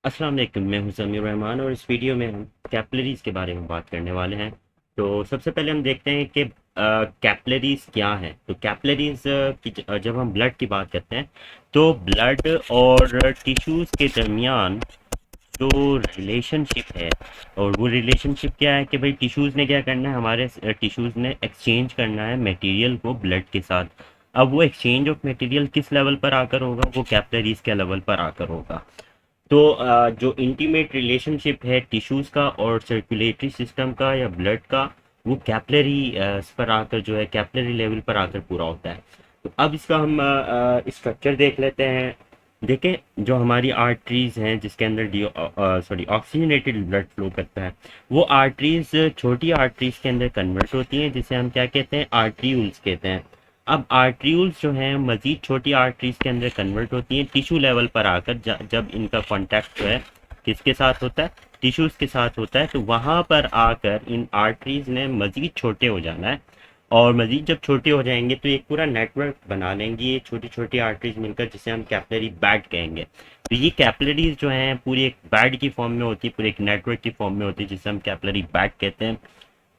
अस्सलाम वालेकुम, मैं हूं समीर रहमान और इस वीडियो में हम कैपिलरीज के बारे में बात करने वाले हैं। तो सबसे पहले हम देखते हैं कि कैपिलरीज क्या है। तो कैपिलरीज की जब हम ब्लड की बात करते हैं तो ब्लड और टिश्यूज़ के दरमियान जो रिलेशनशिप है, और वो रिलेशनशिप क्या है कि भाई टिश्यूज़ ने क्या करना है, हमारे टिश्यूज़ ने एक्सचेंज करना है मटेरियल को ब्लड के साथ। अब वो एक्सचेंज ऑफ मटेरियल किस लेवल पर आकर होगा, वो कैपिलरीज के लेवल पर आकर होगा। तो जो इंटीमेट रिलेशनशिप है टिश्यूज़ का और सर्कुलेटरी सिस्टम का या ब्लड का, वो कैपिलरी पर आकर जो है कैपिलरी लेवल पर आकर पूरा होता है। तो अब इसका हम स्ट्रक्चर देख लेते हैं। देखें, जो हमारी आर्टरीज हैं जिसके अंदर ऑक्सीजनेटेड ब्लड फ्लो करता है, वो आर्टरीज छोटी आर्टरीज के अंदर कन्वर्ट होती हैं, जिसे हम क्या कहते हैं, आर्ट्रियूल्स कहते हैं। अब आर्ट्रियूल्स जो हैं मजीद छोटी आर्टरीज के अंदर कन्वर्ट होती हैं टिश्यू लेवल पर आकर। जब इनका कांटेक्ट जो है किसके साथ होता है, टिश्यूज के साथ होता है, तो वहां पर आकर इन आर्टरीज ने मजीद छोटे हो जाना है। और मजीद जब छोटे हो जाएंगे तो एक पूरा नेटवर्क बना लेंगी ये छोटी छोटी आर्टरीज मिलकर, जिसे हम कैपिलरी बेड कहेंगे। तो ये कैपिलरीज जो हैं पूरी एक बेड की फॉर्म में होती है, पूरे एक नेटवर्क की फॉर्म में होती है, जिसे हम कैपिलरी बेड कहते हैं।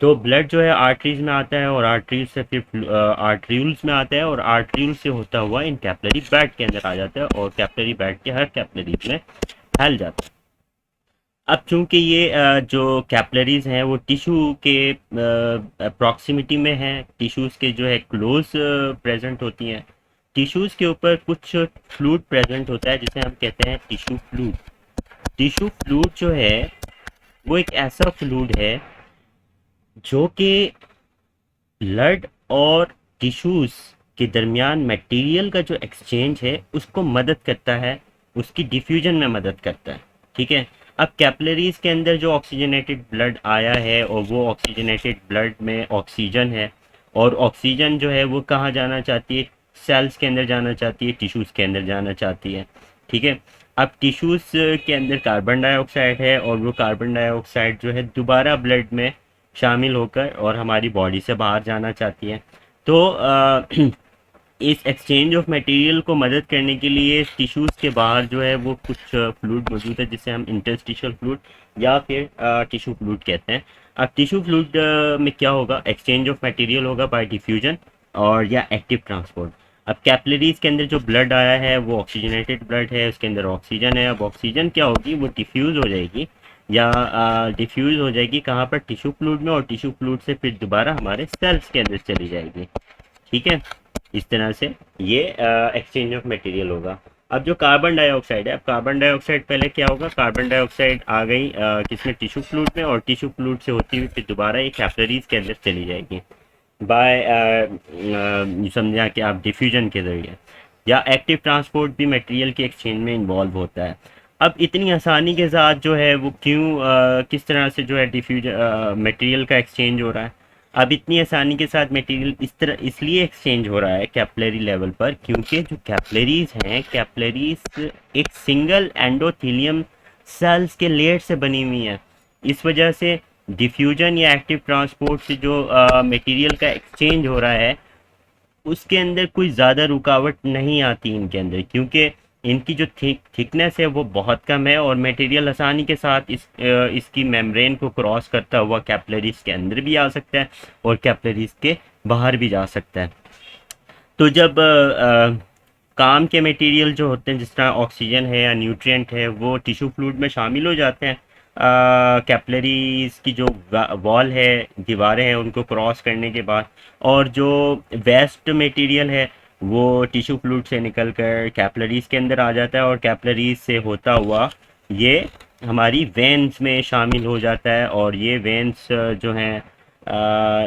तो ब्लड जो है आर्टरीज में आता है और आर्टरीज से फिर आर्ट्रियूल्स में आता है और आर्ट्रियूल्स से होता हुआ इन कैपिलरी बेड के अंदर आ जाता है और कैपिलरी बेड के हर कैपिलरीज में फैल जाता है। अब चूंकि ये जो कैपिलरीज हैं वो टिश्यू के प्रॉक्सिमिटी में हैं, टिश्यूज के जो है क्लोज प्रेजेंट होती हैं। टिश्यूज के ऊपर कुछ फ्लूइड प्रेजेंट होता है जिसे हम कहते हैं टिश्यू फ्लूइड। टिश्यू फ्लूइड जो है वो एक ऐसा फ्लूइड है जो कि ब्लड और टिश्यूज के दरमियान मटेरियल का जो एक्सचेंज है उसको मदद करता है, उसकी डिफ्यूजन में मदद करता है। ठीक है। अब कैपिलरीज के अंदर जो ऑक्सीजनेटेड ब्लड आया है और वो ऑक्सीजनेटेड ब्लड में ऑक्सीजन है, और ऑक्सीजन जो है वो कहाँ जाना चाहती है, सेल्स के अंदर जाना चाहती है, टिश्यूज के अंदर जाना चाहती है। ठीक है। अब टिश्यूज के अंदर कार्बन डाइऑक्साइड है और वो कार्बन डाइऑक्साइड जो है दोबारा ब्लड में शामिल होकर और हमारी बॉडी से बाहर जाना चाहती है। तो इस एक्सचेंज ऑफ मटेरियल को मदद करने के लिए टिश्यूज़ के बाहर जो है वो कुछ फ्लूइड मौजूद है जिसे हम इंटरस्टिशियल फ्लूइड या फिर टिश्यू फ्लूइड कहते हैं। अब टिश्यू फ्लूइड में क्या होगा, एक्सचेंज ऑफ मटेरियल होगा बाय डिफ्यूजन और या एक्टिव ट्रांसपोर्ट। अब कैपिलरीज के अंदर जो ब्लड आया है वो ऑक्सीजनेटेड ब्लड है, उसके अंदर ऑक्सीजन है। अब ऑक्सीजन क्या होगी, वो डिफ्यूज़ हो जाएगी या डिफ्यूज़ हो जाएगी कहाँ पर, टिश्यू फ्लूइड में, और टिश्यू फ्लूइड से फिर दोबारा हमारे सेल्स के अंदर चली जाएगी। ठीक है। इस तरह से ये एक्सचेंज ऑफ मटेरियल होगा। अब जो कार्बन डाइऑक्साइड है, अब कार्बन डाइऑक्साइड पहले क्या होगा, कार्बन डाइऑक्साइड आ गई किसमें, टिश्यू फ्लूइड में, और टिश्यू फ्लूइड से होती हुई फिर दोबारा ये कैपिलरीज के अंदर चली जाएगी बाय समझा कि आप डिफ्यूजन के जरिए, या एक्टिव ट्रांसपोर्ट भी मटेरियल के एक्सचेंज में इन्वॉल्व होता है। अब इतनी आसानी के साथ जो है वो क्यों किस तरह से जो है डिफ्यूज मटेरियल का एक्सचेंज हो रहा है। अब इतनी आसानी के साथ मटेरियल इस तरह इसलिए एक्सचेंज हो रहा है कैपिलरी लेवल पर, क्योंकि जो कैपिलरीज हैं, कैपिलरीज एक सिंगल एंडोथेलियम सेल्स के लेयर से बनी हुई हैं। इस वजह से डिफ्यूजन या एक्टिव ट्रांसपोर्ट से जो मटेरियल का एक्सचेंज हो रहा है उसके अंदर कोई ज़्यादा रुकावट नहीं आती इनके अंदर, क्योंकि इनकी जो थिकनेस है वो बहुत कम है और मटेरियल आसानी के साथ इसकी मेम्ब्रेन को क्रॉस करता हुआ कैपिलरीज के अंदर भी आ सकता है और कैपिलरीज के बाहर भी जा सकता है। तो जब काम के मटेरियल जो होते हैं जिस तरह ऑक्सीजन है या न्यूट्रिएंट है वो टिश्यू फ्लूइड में शामिल हो जाते हैं, कैपिलरीज की जो वॉल है, दीवारें हैं, उनको क्रॉस करने के बाद, और जो वेस्ट मटेरियल है वो टिश्यू फ्लूइड से निकल कर कैपिलरीज के अंदर आ जाता है और कैपिलरीज से होता हुआ ये हमारी वेन्स में शामिल हो जाता है, और ये वेन्स जो हैं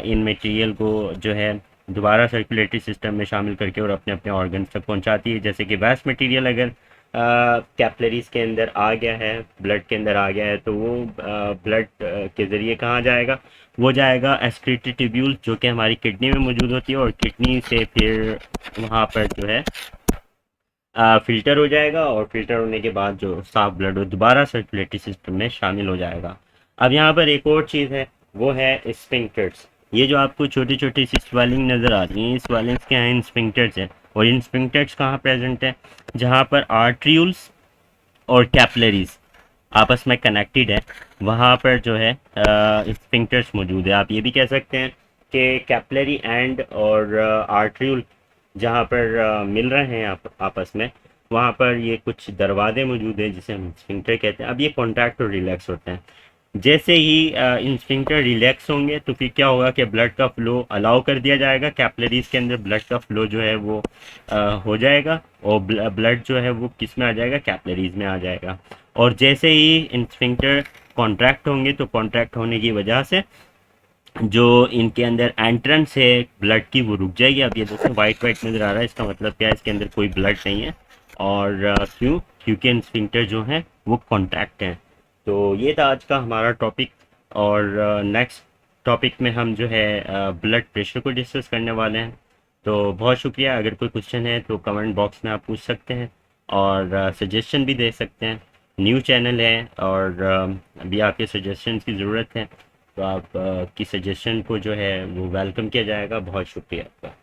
इन मटेरियल को जो है दोबारा सर्कुलेटरी सिस्टम में शामिल करके और अपने अपने ऑर्गन्स तक पहुंचाती है। जैसे कि वेस्ट मटेरियल अगर कैपिलरीज के अंदर आ गया है, ब्लड के अंदर आ गया है, तो वो ब्लड के ज़रिए कहाँ जाएगा, वो जाएगा एक्सक्रीटरी ट्यूब्यूल जो कि हमारी किडनी में मौजूद होती है, और किडनी से फिर वहाँ पर जो है फ़िल्टर हो जाएगा, और फ़िल्टर होने के बाद जो साफ ब्लड वो दोबारा सर्कुलेटरी सिस्टम में शामिल हो जाएगा। अब यहाँ पर एक और चीज़ है, वो है स्फिंक्टर्स। ये जो आपको छोटी छोटी सी स्वेलिंग नज़र आ रही है, स्वेलिंग्स क्या हैं, स्फिंक्टर्स हैं। और इन स्फिंक्टर्स कहाँ प्रेजेंट हैं, जहाँ पर आर्ट्रियूल्स और कैपिलरीज आपस में कनेक्टेड है, वहाँ पर जो है स्फिंक्टर्स मौजूद है। आप ये भी कह सकते हैं कि कैपिलरी एंड और आर्टरियल जहाँ पर मिल रहे हैं आपस में, वहाँ पर ये कुछ दरवाजे मौजूद हैं जिसे हम स्फिंक्टर कहते हैं। अब ये कॉन्ट्रैक्ट और रिलैक्स होते हैं। जैसे ही इंस्फिंक्टर रिलैक्स होंगे तो फिर क्या होगा कि ब्लड का फ्लो अलाउ कर दिया जाएगा, कैपिलरीज के अंदर ब्लड का फ्लो जो है वो हो जाएगा, और ब्लड जो है वो किस में आ जाएगा, कैपिलरीज में आ जाएगा। और जैसे ही इंस्फिंक्टर कॉन्ट्रैक्ट होंगे तो कॉन्ट्रैक्ट होने की वजह से जो इनके अंदर एंट्रेंस है ब्लड की वो रुक जाएगी। अब ये दोस्तों वाइट वाइट नज़र आ रहा है, इसका मतलब क्या है, इसके अंदर कोई ब्लड नहीं है। और क्यों, क्योंकि स्फिंक्टर जो है वो कॉन्ट्रैक्ट हैं। तो ये था आज का हमारा टॉपिक। और नेक्स्ट टॉपिक में हम जो है ब्लड प्रेशर को डिस्कस करने वाले हैं। तो बहुत शुक्रिया। अगर कोई क्वेश्चन है तो कमेंट बॉक्स में आप पूछ सकते हैं, और सजेशन भी दे सकते हैं। न्यू चैनल है और अभी आपके सजेशन की ज़रूरत है, तो आप की सजेशन को जो है वो वेलकम किया जाएगा। बहुत शुक्रिया आपका।